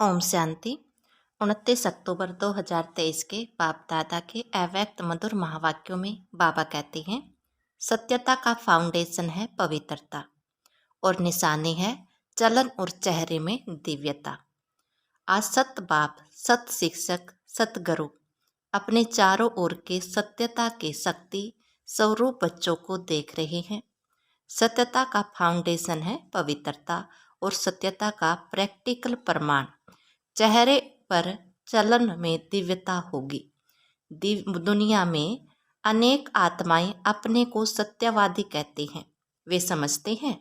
ओम शांति। 29 अक्टूबर 2023 के बाप दादा के अव्यक्त मधुर महावाक्यों में बाबा कहते हैं, सत्यता का फाउंडेशन है पवित्रता और निशानी है चलन और चेहरे में दिव्यता। आज सत बाप, सत शिक्षक, सत गुरु अपने चारों ओर के सत्यता के शक्ति स्वरूप बच्चों को देख रहे हैं। सत्यता का फाउंडेशन है पवित्रता और सत्यता का प्रैक्टिकल प्रमाण चेहरे पर चलन में दिव्यता होगी। दुनिया में अनेक आत्माएं अपने को सत्यवादी कहते हैं, वे समझते हैं,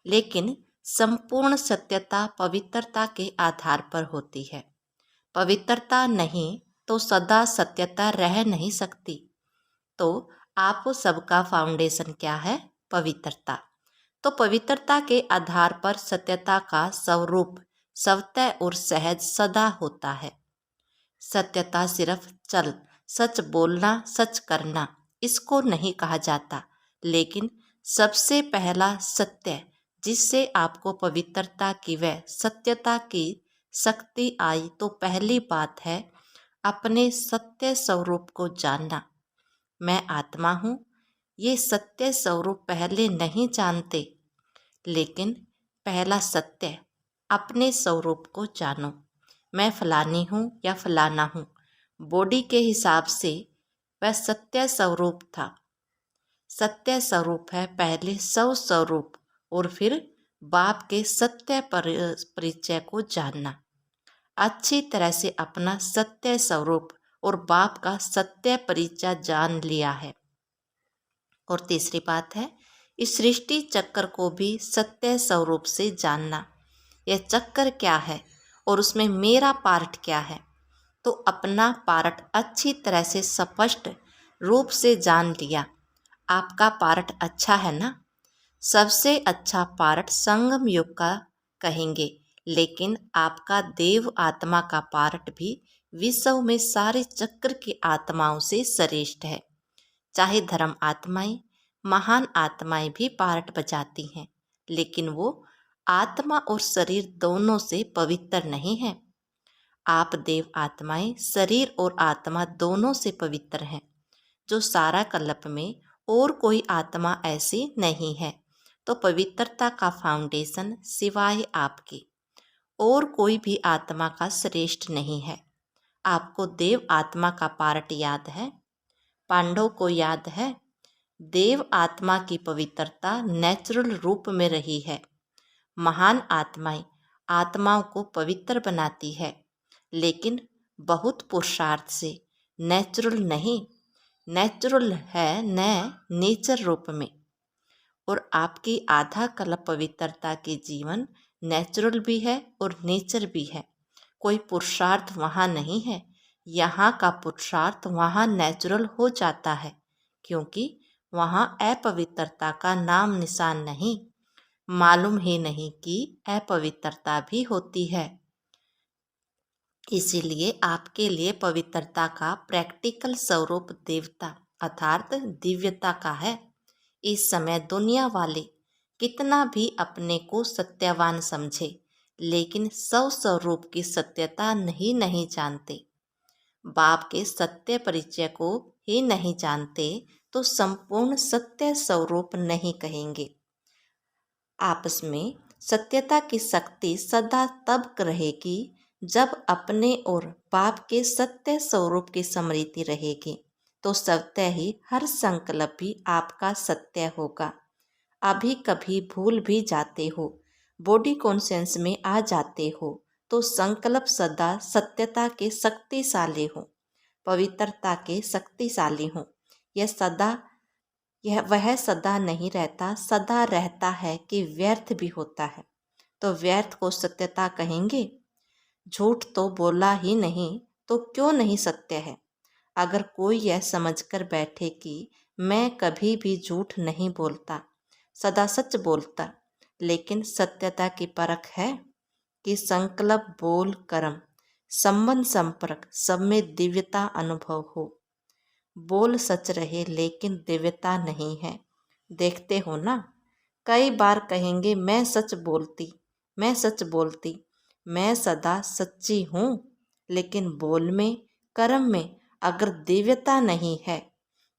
लेकिन संपूर्ण सत्यता पवित्रता के आधार पर होती है। पवित्रता नहीं तो सदा सत्यता रह नहीं सकती। तो आप सबका फाउंडेशन क्या है? पवित्रता। तो पवित्रता के आधार पर सत्यता का स्वरूप स्वतः और सहज सदा होता है। सत्यता सिर्फ चल, सच बोलना, सच करना, इसको नहीं कहा जाता, लेकिन सबसे पहला सत्य जिससे आपको पवित्रता की व सत्यता की शक्ति आई, तो पहली बात है अपने सत्य स्वरूप को जानना। मैं आत्मा हूँ, ये सत्य स्वरूप पहले नहीं जानते, लेकिन पहला सत्य अपने स्वरूप को जानो। मैं फलानी हूँ या फलाना हूँ, बॉडी के हिसाब से वह सत्य स्वरूप था। सत्य स्वरूप है पहले स्वरूप और फिर बाप के सत्य परिचय को जानना। अच्छी तरह से अपना सत्य स्वरूप और बाप का सत्य परिचय जान लिया है। और तीसरी बात है इस सृष्टि चक्र को भी सत्य स्वरूप से जानना। यह चक्कर क्या है और उसमें मेरा पार्ट क्या है, तो अपना पार्ट अच्छी तरह से स्पष्ट रूप से जान लिया। आपका पार्ट अच्छा है ना? सबसे अच्छा पार्ट संगम युग का कहेंगे, लेकिन आपका देव आत्मा का पार्ट भी विश्व में सारे चक्र की आत्माओं से श्रेष्ठ है। चाहे धर्म आत्माएं, महान आत्माएं भी पार्ट बजाती हैं, लेकिन वो आत्मा और शरीर दोनों से पवित्र नहीं है। आप देव आत्माएं शरीर और आत्मा दोनों से पवित्र हैं। जो सारा कल्प में और कोई आत्मा ऐसी नहीं है। तो पवित्रता का फाउंडेशन सिवाय आपके और कोई भी आत्मा का श्रेष्ठ नहीं है। आपको देव आत्मा का पार्ट याद है? पांडव को याद है? देव आत्मा की पवित्रता नेचुरल रूप में रही है। महान आत्माएं आत्माओं को पवित्र बनाती है, लेकिन बहुत पुरुषार्थ से, नेचुरल नहीं। नेचुरल है न नेचर रूप में। और आपकी आधा कल्प पवित्रता के जीवन नेचुरल भी है और नेचर भी है। कोई पुरुषार्थ वहाँ नहीं है। यहाँ का पुरुषार्थ वहाँ नेचुरल हो जाता है, क्योंकि वहाँ अपवित्रता का नाम निशान नहीं। मालूम ही नहीं कि अपवित्रता भी होती है। इसीलिए आपके लिए पवित्रता का प्रैक्टिकल स्वरूप देवता अर्थात दिव्यता का है। इस समय दुनिया वाले कितना भी अपने को सत्यवान समझे, लेकिन स्वरूप की सत्यता नहीं जानते। बाप के सत्य परिचय को ही नहीं जानते, तो संपूर्ण सत्य स्वरूप नहीं कहेंगे। आपस में सत्यता की शक्ति सदा तब रहेगी जब अपने और बाप के सत्य स्वरूप की स्मृति रहेगी, तो स्वतः ही हर संकल्प भी आपका सत्य होगा। अभी कभी भूल भी जाते हो, बॉडी कॉन्शियस में आ जाते हो, तो संकल्प सदा सत्यता के शक्तिशाली हो, पवित्रता के शक्तिशाली हो। वह सदा नहीं रहता, सदा रहता है कि व्यर्थ भी होता है। तो व्यर्थ को सत्यता कहेंगे? झूठ तो बोला ही नहीं, तो क्यों नहीं सत्य है? अगर कोई यह समझकर बैठे कि मैं कभी भी झूठ नहीं बोलता, सदा सच बोलता, लेकिन सत्यता की परख है कि संकल्प, बोल, कर्म, संबंध, संपर्क सब में दिव्यता अनुभव हो। बोल सच रहे लेकिन दिव्यता नहीं है। देखते हो ना, कई बार कहेंगे मैं सच बोलती, मैं सच बोलती, मैं सदा सच्ची हूँ, लेकिन बोल में, कर्म में अगर दिव्यता नहीं है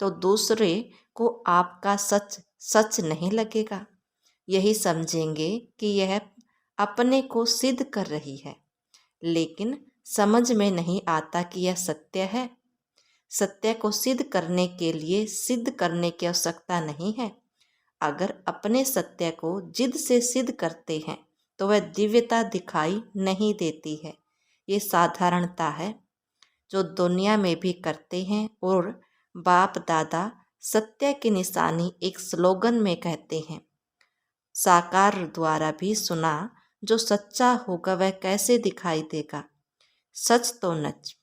तो दूसरे को आपका सच सच नहीं लगेगा। यही समझेंगे कि यह अपने को सिद्ध कर रही है, लेकिन समझ में नहीं आता कि यह सत्य है। सत्य को सिद्ध करने के लिए सिद्ध करने की आवश्यकता नहीं है। अगर अपने सत्य को जिद से सिद्ध करते हैं तो वह दिव्यता दिखाई नहीं देती है। ये साधारणता है जो दुनिया में भी करते हैं, और बाप दादा सत्य की निशानी एक स्लोगन में कहते हैं। साकार द्वारा भी सुना, जो सच्चा होगा वह कैसे दिखाई देगा। सच तो नच।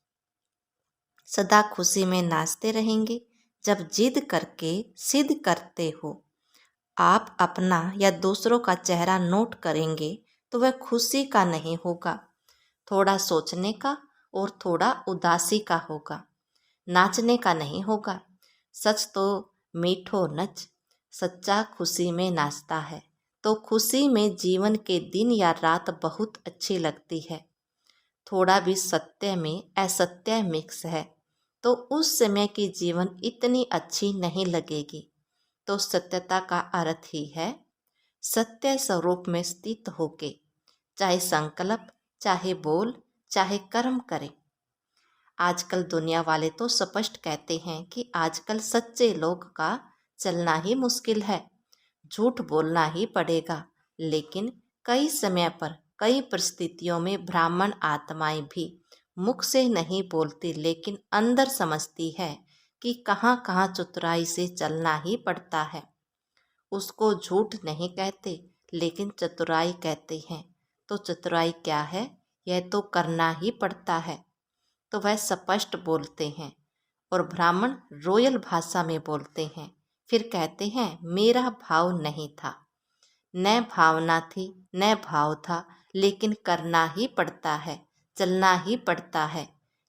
सदा खुशी में नाचते रहेंगे। जब जिद करके सिद्ध करते हो आप अपना या दूसरों का चेहरा नोट करेंगे तो वह खुशी का नहीं होगा, थोड़ा सोचने का और थोड़ा उदासी का होगा, नाचने का नहीं होगा। सच तो मीठो नच। सच्चा खुशी में नाचता है तो खुशी में जीवन के दिन या रात बहुत अच्छी लगती है। थोड़ा भी सत्य में असत्य मिक्स है तो उस समय की जीवन इतनी अच्छी नहीं लगेगी। तो सत्यता का अर्थ ही है सत्य स्वरूप में स्थित होके चाहे संकल्प, चाहे बोल, चाहे कर्म करें। आजकल दुनिया वाले तो स्पष्ट कहते हैं कि आजकल सच्चे लोग का चलना ही मुश्किल है, झूठ बोलना ही पड़ेगा। लेकिन कई समय पर कई परिस्थितियों में ब्राह्मण आत्माएं भी मुख से नहीं बोलती, लेकिन अंदर समझती है कि कहाँ कहाँ चतुराई से चलना ही पड़ता है। उसको झूठ नहीं कहते, लेकिन चतुराई कहते हैं। तो चतुराई क्या है? यह तो करना ही पड़ता है। तो वह स्पष्ट बोलते हैं, और ब्राह्मण रोयल भाषा में बोलते हैं। फिर कहते हैं मेरा भाव नहीं था, न भावना थी न भाव था, लेकिन करना ही पड़ता है, चलना ही पड़ता है।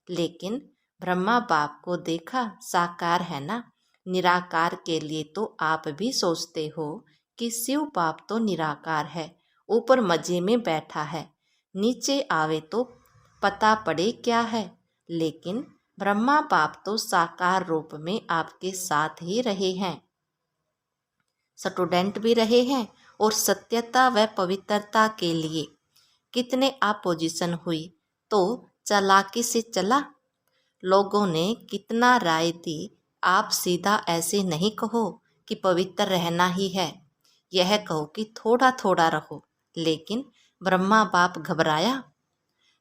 लेकिन ब्रह्मा बाप को देखा, साकार है ना। निराकार के लिए तो आप भी सोचते हो कि शिव बाप तो निराकार है, ऊपर मजे में बैठा है, नीचे आवे तो पता पड़े क्या है। लेकिन ब्रह्मा बाप तो साकार रूप में आपके साथ ही रहे हैं, स्टूडेंट भी रहे हैं, और सत्यता व पवित्रता के लिए कितने अपोजिशन हुई तो चालाकी से चला। लोगों ने कितना राय दी, आप सीधा ऐसे नहीं कहो कि पवित्र रहना ही है, यह कहो कि थोड़ा थोड़ा रहो। लेकिन ब्रह्मा बाप घबराया।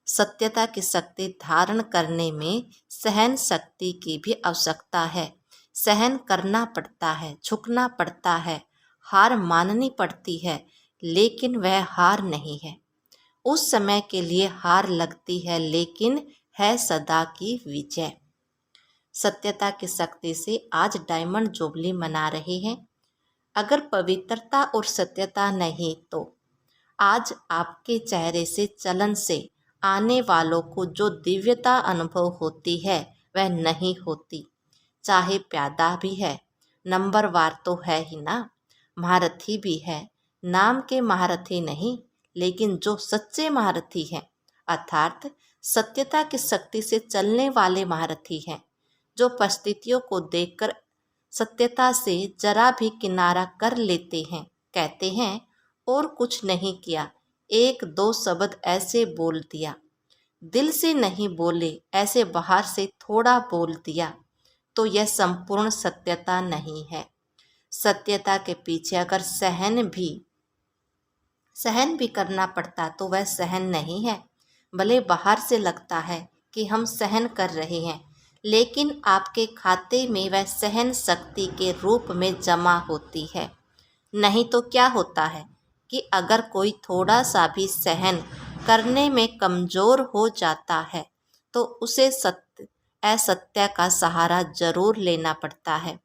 सत्यता की शक्ति धारण करने में सहन शक्ति की भी आवश्यकता है। सहन करना पड़ता है, झुकना पड़ता है, हार माननी पड़ती है, लेकिन वह हार नहीं है। उस समय के लिए हार लगती है, लेकिन है सदा की विजय। सत्यता की शक्ति से आज डायमंड जुबली मना रहे हैं। अगर पवित्रता और सत्यता नहीं तो आज आपके चेहरे से, चलन से आने वालों को जो दिव्यता अनुभव होती है वह नहीं होती। चाहे प्यादा भी है, नंबरवार तो है ही ना, महारथी भी है, नाम के महारथी नहीं, लेकिन जो सच्चे महारथी हैं, अर्थात सत्यता की शक्ति से चलने वाले महारथी हैं, जो परिस्थितियों को देखकर सत्यता से जरा भी किनारा कर लेते हैं, कहते हैं और कुछ नहीं किया, एक दो शब्द ऐसे बोल दिया, दिल से नहीं बोले, ऐसे बाहर से थोड़ा बोल दिया, तो यह संपूर्ण सत्यता नहीं है। सत्यता के पीछे अगर सहन भी करना पड़ता तो वह सहन नहीं है। भले बाहर से लगता है कि हम सहन कर रहे हैं, लेकिन आपके खाते में वह सहन शक्ति के रूप में जमा होती है। नहीं तो क्या होता है कि अगर कोई थोड़ा सा भी सहन करने में कमज़ोर हो जाता है तो उसे असत्य का सहारा जरूर लेना पड़ता है।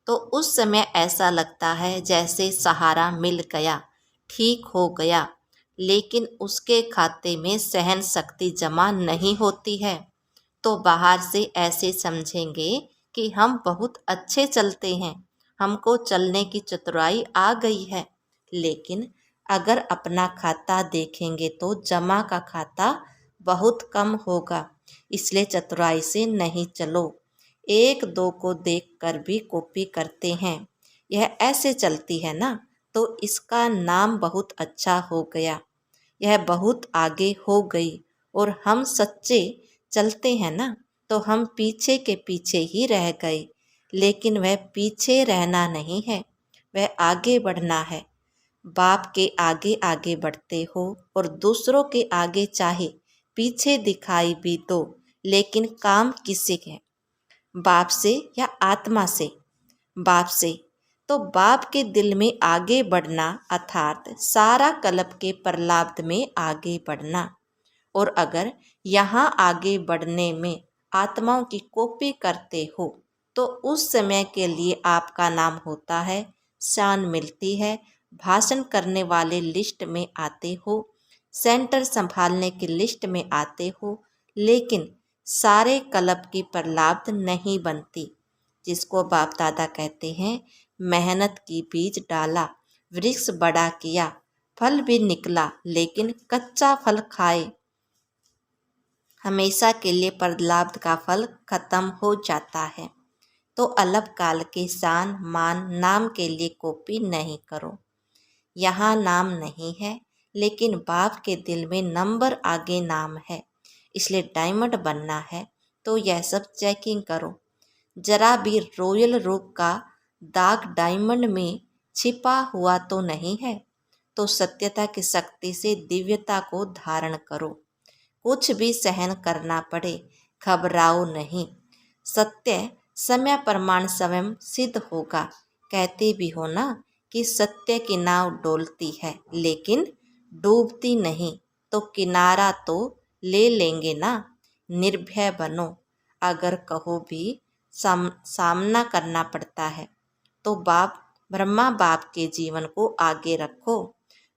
तो उस समय ऐसा लगता है जैसे सहारा मिल गया, ठीक हो गया, लेकिन उसके खाते में सहन शक्ति जमा नहीं होती है। तो बाहर से ऐसे समझेंगे कि हम बहुत अच्छे चलते हैं, हमको चलने की चतुराई आ गई है, लेकिन अगर अपना खाता देखेंगे तो जमा का खाता बहुत कम होगा, इसलिए चतुराई से नहीं चलो। एक दो को देखकर भी कॉपी करते हैं, यह ऐसे चलती है ना, तो इसका नाम बहुत अच्छा हो गया। यह बहुत आगे हो गई और हम सच्चे चलते हैं ना, तो हम पीछे के पीछे ही रह गए। लेकिन वह पीछे रहना नहीं है, वह आगे बढ़ना है। बाप के आगे आगे बढ़ते हो और दूसरों के आगे चाहे पीछे दिखाई भी दो, लेकिन काम किससे है? बाप से या आत्मा से? बाप से। तो बाप के दिल में आगे बढ़ना अर्थात सारा कल्प के प्रलाब्ध में आगे बढ़ना। और अगर यहाँ आगे बढ़ने में आत्माओं की कॉपी करते हो तो उस समय के लिए आपका नाम होता है, शान मिलती है, भाषण करने वाले लिस्ट में आते हो, सेंटर संभालने की लिस्ट में आते हो, लेकिन सारे कल्प की प्रलाब्ध नहीं बनती। जिसको बाप दादा कहते हैं, मेहनत की बीज डाला, वृक्ष बड़ा किया, फल भी निकला, लेकिन कच्चा फल खाए हमेशा के लिए प्रलाब्ध का फल खत्म हो जाता है। तो अलप काल के शान मान नाम के लिए कॉपी नहीं करो। यहाँ नाम नहीं है, लेकिन बाप के दिल में नंबर आगे नाम है, इसलिए डायमंड बनना है। तो यह सब चेकिंग करो, जरा भी रॉयल रूप का दाग डायमंड में छिपा हुआ तो नहीं है। तो सत्यता की शक्ति से दिव्यता को धारण करो। कुछ भी सहन करना पड़े, घबराओ नहीं। सत्य समय प्रमाण स्वयं सिद्ध होगा। कहते भी हो ना कि सत्य की नाव डोलती है लेकिन डूबती नहीं, तो किनारा तो ले लेंगे ना। निर्भय बनो, अगर कहो भी सामना करना पड़ता है तो ब्रह्मा बाप के जीवन को आगे रखो।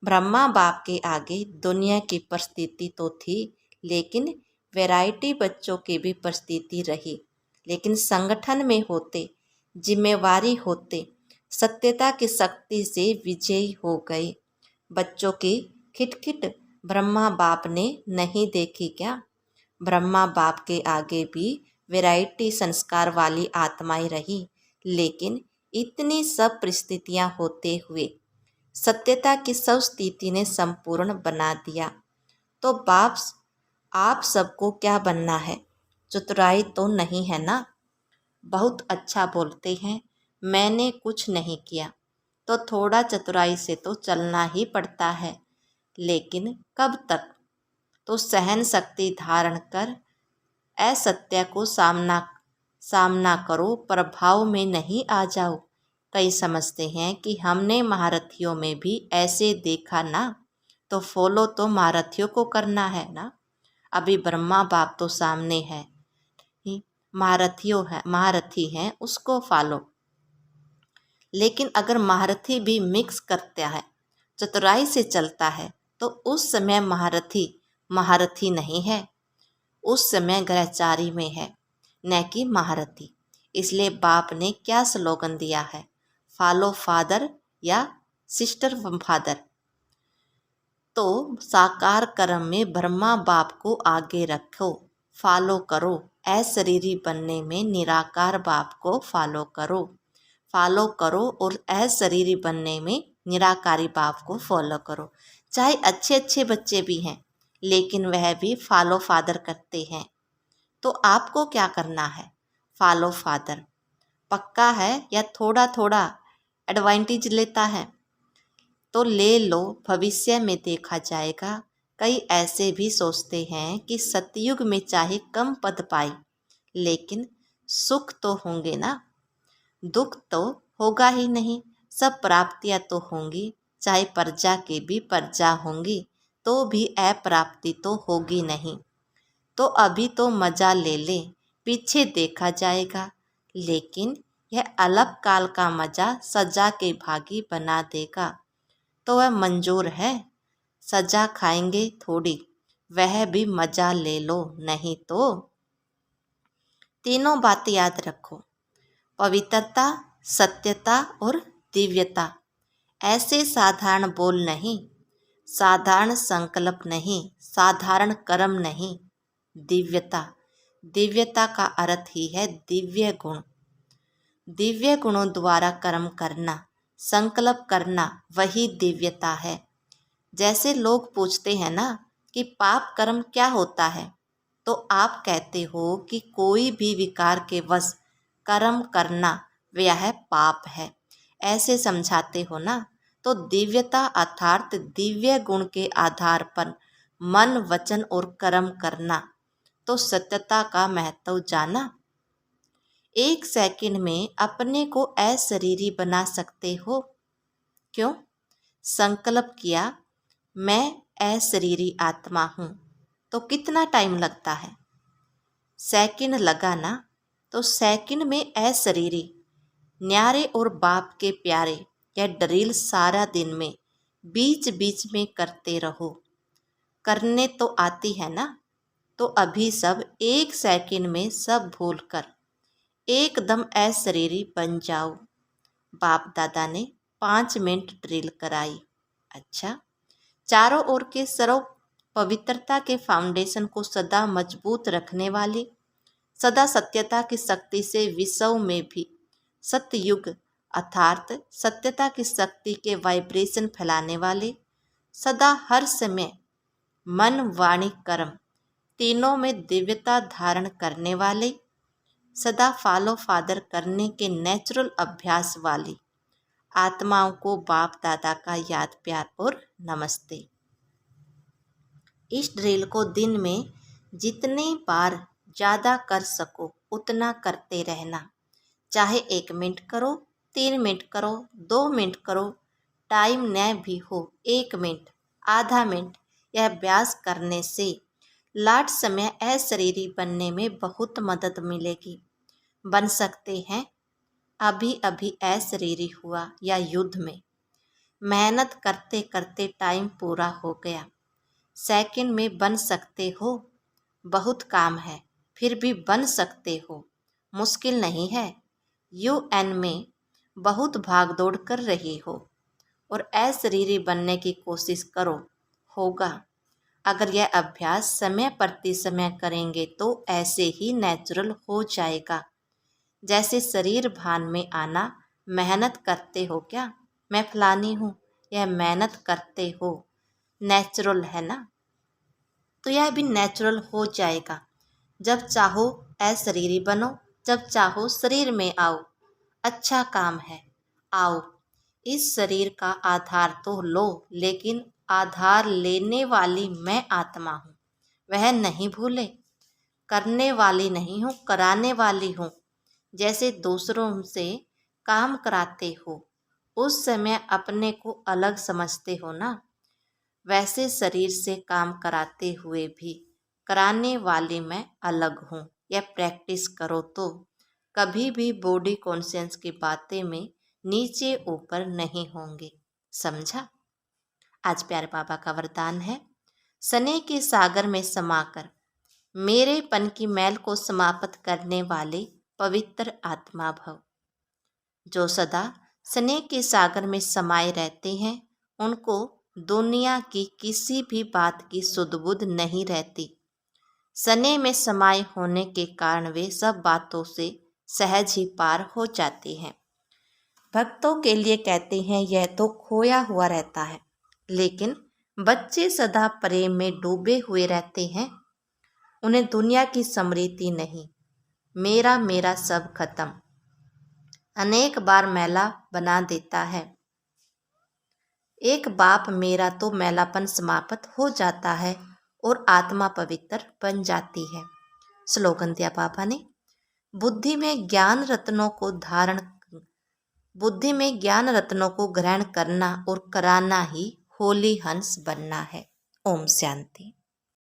ब्रह्मा बाप के आगे दुनिया की परिस्थिति तो थी, लेकिन वैरायटी बच्चों की भी परिस्थिति रही। लेकिन संगठन में होते, जिम्मेवारी होते, सत्यता की शक्ति से विजयी हो गए। बच्चों की खिटखिट ब्रह्मा बाप ने नहीं देखी क्या? ब्रह्मा बाप के आगे भी वैरायटी संस्कार वाली आत्माएं रही, लेकिन इतनी सब परिस्थितियां होते हुए सत्यता की सब स्थिति ने संपूर्ण बना दिया। तो बाप आप सबको क्या बनना है? चतुराई तो नहीं है ना? बहुत अच्छा बोलते हैं, मैंने कुछ नहीं किया। तो थोड़ा चतुराई से तो चलना ही पड़ता है, लेकिन कब तक? तो सहन शक्ति धारण कर असत्य को सामना करो, प्रभाव में नहीं आ जाओ। कई समझते हैं कि हमने महारथियों में भी ऐसे देखा ना, तो फॉलो तो महारथियों को करना है ना। अभी ब्रह्मा बाप तो सामने है ही, महारथी हैं उसको फॉलो। लेकिन अगर महारथी भी मिक्स करता है, चतुराई से चलता है, तो उस समय महारथी नहीं है, उस समय ग्रहचारी में है, न कि महारथी। इसलिए बाप ने क्या स्लोगन दिया है? फॉलो फादर या सिस्टर फादर। तो साकार कर्म में ब्रह्मा बाप को आगे रखो, फॉलो करो। अशरीरी बनने में निराकार बाप को फॉलो करो और अशरीरी बनने में निराकारी बाप को फॉलो करो। चाहे अच्छे अच्छे बच्चे भी हैं, लेकिन वह भी फॉलो फादर करते हैं। तो आपको क्या करना है? फॉलो फादर पक्का है या थोड़ा थोड़ा एडवांटेज लेता है? तो ले लो, भविष्य में देखा जाएगा। कई ऐसे भी सोचते हैं कि सतयुग में चाहे कम पद पाए, लेकिन सुख तो होंगे ना, दुख तो होगा ही नहीं। सब प्राप्तियां तो होंगी, चाहे प्रजा की भी प्रजा होंगी, तो भी अप्राप्ति तो होगी नहीं। तो अभी तो मजा ले ले, पीछे देखा जाएगा। लेकिन यह अल्प काल का मजा सजा के भागी बना देगा। तो वह मंजूर है, सजा खाएंगे थोड़ी, वह भी मजा ले लो, नहीं तो। तीनों बातें याद रखो, पवित्रता, सत्यता और दिव्यता। ऐसे साधारण बोल नहीं, साधारण संकल्प नहीं, साधारण कर्म नहीं, दिव्यता। दिव्यता का अर्थ ही है दिव्य गुण। दिव्य गुणों द्वारा कर्म करना, संकल्प करना, वही दिव्यता है। जैसे लोग पूछते हैं ना कि पाप कर्म क्या होता है, तो आप कहते हो कि कोई भी विकार के वश कर्म करना वह पाप है, ऐसे समझाते हो ना। तो दिव्यता अर्थात दिव्य गुण के आधार पर मन, वचन और कर्म करना, तो सत्यता का महत्व जाना। एक सेकंड में अपने को अशरीरी बना सकते हो। क्यों? संकल्प किया मैं अशरीरी आत्मा हूँ, तो कितना टाइम लगता है? सेकंड लगा ना। तो सेकंड में अशरीरी, न्यारे और बाप के प्यारे, यह ड्रिल सारा दिन में बीच बीच में करते रहो। करने तो आती है ना। तो अभी सब एक सेकंड में सब भूल कर एकदम अशरीरी बन जाओ। बाप दादा ने 5 मिनट ड्रिल कराई। अच्छा, चारों ओर के सर्व पवित्रता के फाउंडेशन को सदा मजबूत रखने वाले, सदा सत्यता की शक्ति से विश्व में भी सतयुग अर्थात सत्यता की शक्ति के वाइब्रेशन फैलाने वाले, सदा हर समय मन, वाणी, कर्म तीनों में दिव्यता धारण करने वाले, सदा फॉलो फादर करने के नेचुरल अभ्यास वाली आत्माओं को बाप दादा का याद, प्यार और नमस्ते। इस ड्रिल को दिन में जितने बार ज़्यादा कर सको उतना करते रहना। चाहे 1 मिनट करो, 3 मिनट करो, 2 मिनट करो, टाइम न भी हो 1 मिनट, आधा मिनट, यह अभ्यास करने से लाट समय अशरीरी बनने में बहुत मदद मिलेगी। बन सकते हैं। अभी अभी अशरीरी हुआ या युद्ध में मेहनत करते करते टाइम पूरा हो गया। सेकंड में बन सकते हो। बहुत काम है, फिर भी बन सकते हो, मुश्किल नहीं है। UN में बहुत भागदौड़ कर रही हो और अशरीरी बनने की कोशिश करो, होगा। अगर यह अभ्यास समय प्रति समय करेंगे तो ऐसे ही नेचुरल हो जाएगा। जैसे शरीर भान में आना, मेहनत करते हो क्या, मैं फलानी हूँ, यह मेहनत करते हो, नेचुरल है ना। तो यह भी नेचुरल हो जाएगा। जब चाहो अशरीरी बनो, जब चाहो शरीर में आओ, अच्छा काम है, आओ। इस शरीर का आधार तो लो, लेकिन आधार लेने वाली मैं आत्मा हूँ, वह नहीं भूले। करने वाली नहीं हूँ, कराने वाली हूँ। जैसे दूसरों से काम कराते हो, उस समय अपने को अलग समझते हो ना, वैसे शरीर से काम कराते हुए भी कराने वाली मैं अलग हूँ। यह प्रैक्टिस करो तो कभी भी बॉडी कॉन्शियस की बातें में नीचे ऊपर नहीं होंगे। समझा? आज प्यारे बाबा का वरदान है, स्नेह के सागर में समाकर मेरेपन की मैल को समाप्त करने वाले पवित्र आत्मा भव। जो सदा स्नेह के सागर में समाये रहते हैं, उनको दुनिया की किसी भी बात की सुध-बुध नहीं रहती। स्नेह में समाये होने के कारण वे सब बातों से सहज ही पार हो जाते हैं। भक्तों के लिए कहते हैं यह तो खोया हुआ रहता है, लेकिन बच्चे सदा प्रेम में डूबे हुए रहते हैं। उन्हें दुनिया की स्मृति नहीं, मेरा मेरा सब खत्म अनेक बार मैला बना देता है। एक बाप मेरा तो मैलापन समाप्त हो जाता है और आत्मा पवित्र बन जाती है। स्लोगन दिया बाबा ने, बुद्धि में ज्ञान रत्नों को ग्रहण करना और कराना ही होली हंस बनना है। ओम शांति।